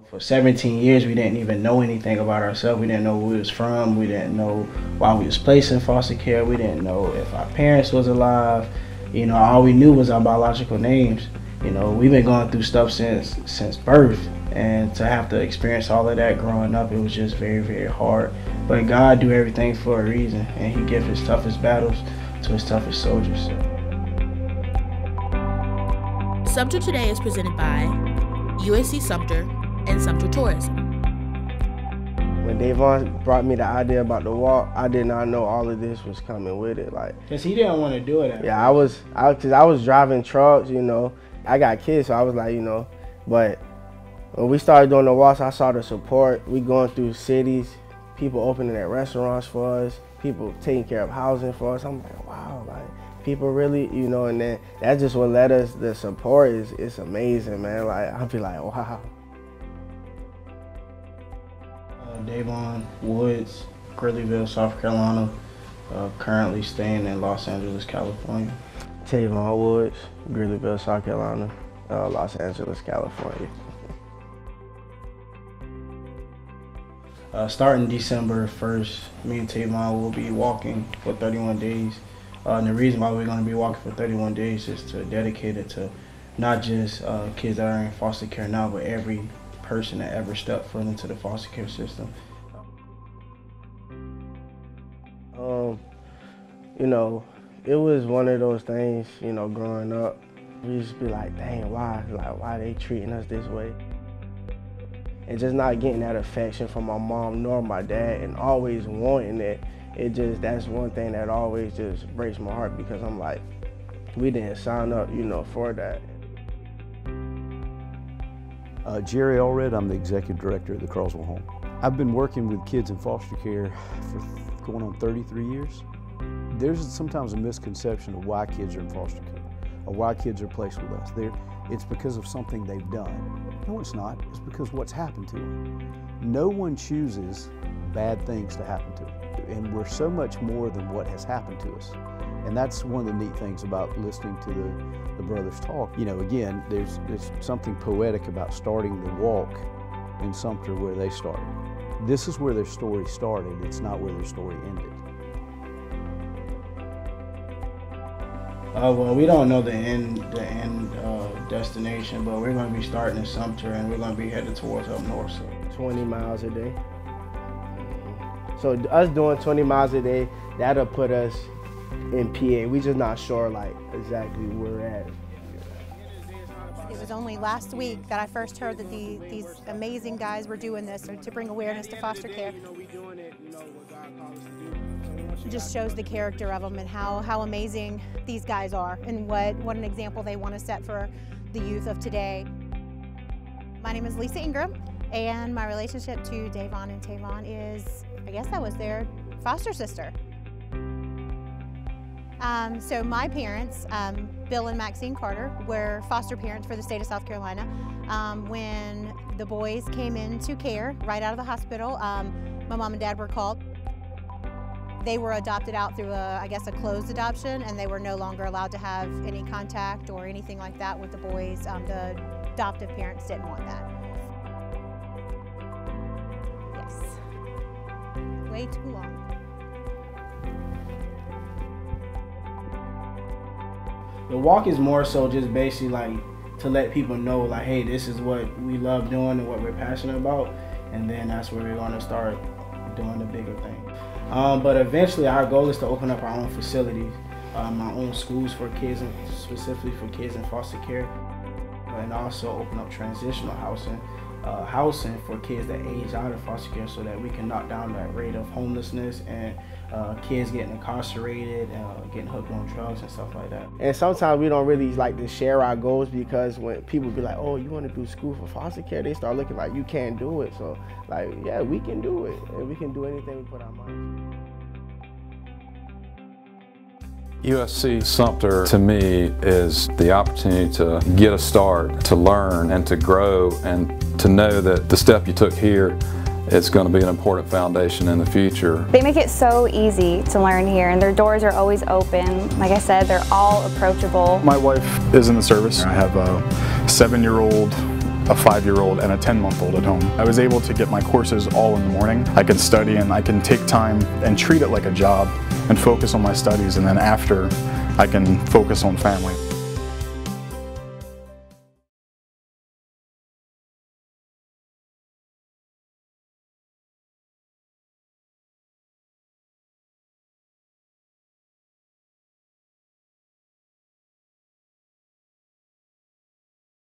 For 17 years, we didn't even know anything about ourselves. We didn't know where we was from. We didn't know why we was placed in foster care. We didn't know if our parents was alive. You know, all we knew was our biological names. You know, we've been going through stuff since birth, and to have to experience all of that growing up, it was just very, very hard. But God do everything for a reason, and He gives His toughest battles to His toughest soldiers. Sumter Today is presented by USC Sumter and Sumter Tourism. When Davon brought me the idea about the walk, I did not know all of this was coming with it. Cause he didn't want to do it. Yeah, cause I was driving trucks, you know. I got kids, so I was like, you know. But when we started doing the walks, I saw the support. We going through cities, people opening their restaurants for us, people taking care of housing for us. I'm like, wow, like people really, you know. And then that's just what led us. The support it's amazing, man. Like I'll be like, wow. Davon Woods, Greeleyville, South Carolina, currently staying in Los Angeles, California. Davon Woods, Greeleyville, South Carolina, Los Angeles, California. Starting December 1st, me and Tavon will be walking for 31 days. And the reason why we're going to be walking for 31 days is to dedicate it to not just kids that are in foster care now, but every person that ever stepped foot into the foster care system. You know, it was one of those things, you know, growing up, we just be like, dang, why? Like, why they treating us this way? And just not getting that affection from my mom nor my dad and always wanting it, that's one thing that always just breaks my heart, because I'm like, we didn't sign up, you know, for that. Jerry Allred, I'm the executive director of the Croswell Home. I've been working with kids in foster care for going on 33 years. There's sometimes a misconception of why kids are in foster care or why kids are placed with us. It's because of something they've done. No, it's not. It's because what's happened to them. No one chooses bad things to happen to them. And we're so much more than what has happened to us. And that's one of the neat things about listening to the brothers talk. You know, again, there's something poetic about starting the walk in Sumter where they started. This is where their story started. It's not where their story ended. Well, we don't know the end destination, but we're going to be starting in Sumter, and we're going to be headed towards up north. So 20 miles a day. So us doing 20 miles a day, that'll put us in PA. We just not sure like exactly where we're at. It was only last week that I first heard that these amazing guys were doing this to bring awareness to foster care. It just shows the character of them and how amazing these guys are, and what an example they want to set for the youth of today. My name is Lisa Ingram, and my relationship to Davon and Tavon is, I guess I was their foster sister. So my parents, Bill and Maxine Carter, were foster parents for the state of South Carolina. When the boys came into care right out of the hospital, my mom and dad were called. They were adopted out through I guess a closed adoption, and they were no longer allowed to have any contact or anything like that with the boys. The adoptive parents didn't want that. Yes. Way too long. the walk is more so just basically like to let people know like, hey, this is what we love doing and what we're passionate about, and then that's where we're going to start doing the bigger thing. But eventually our goal is to open up our own facilities, my own schools for kids, and specifically for kids in foster care, and also open up transitional housing for kids that age out of foster care, so that we can knock down that rate of homelessness and kids getting incarcerated, getting hooked on drugs and stuff like that. And sometimes we don't really like to share our goals, because when people be like, oh, you want to do school for foster care, they start looking like you can't do it. So like, yeah, we can do it, and we can do anything we put our minds to. USC Sumter, to me, is the opportunity to get a start, to learn and to grow, and to know that the step you took here, it's going to be an important foundation in the future. They make it so easy to learn here, and their doors are always open. Like I said, they're all approachable. My wife is in the service. I have a 7-year-old a 5-year-old and a 10-month-old at home. I was able to get my courses all in the morning. I can study and I can take time and treat it like a job and focus on my studies, and then after I can focus on family.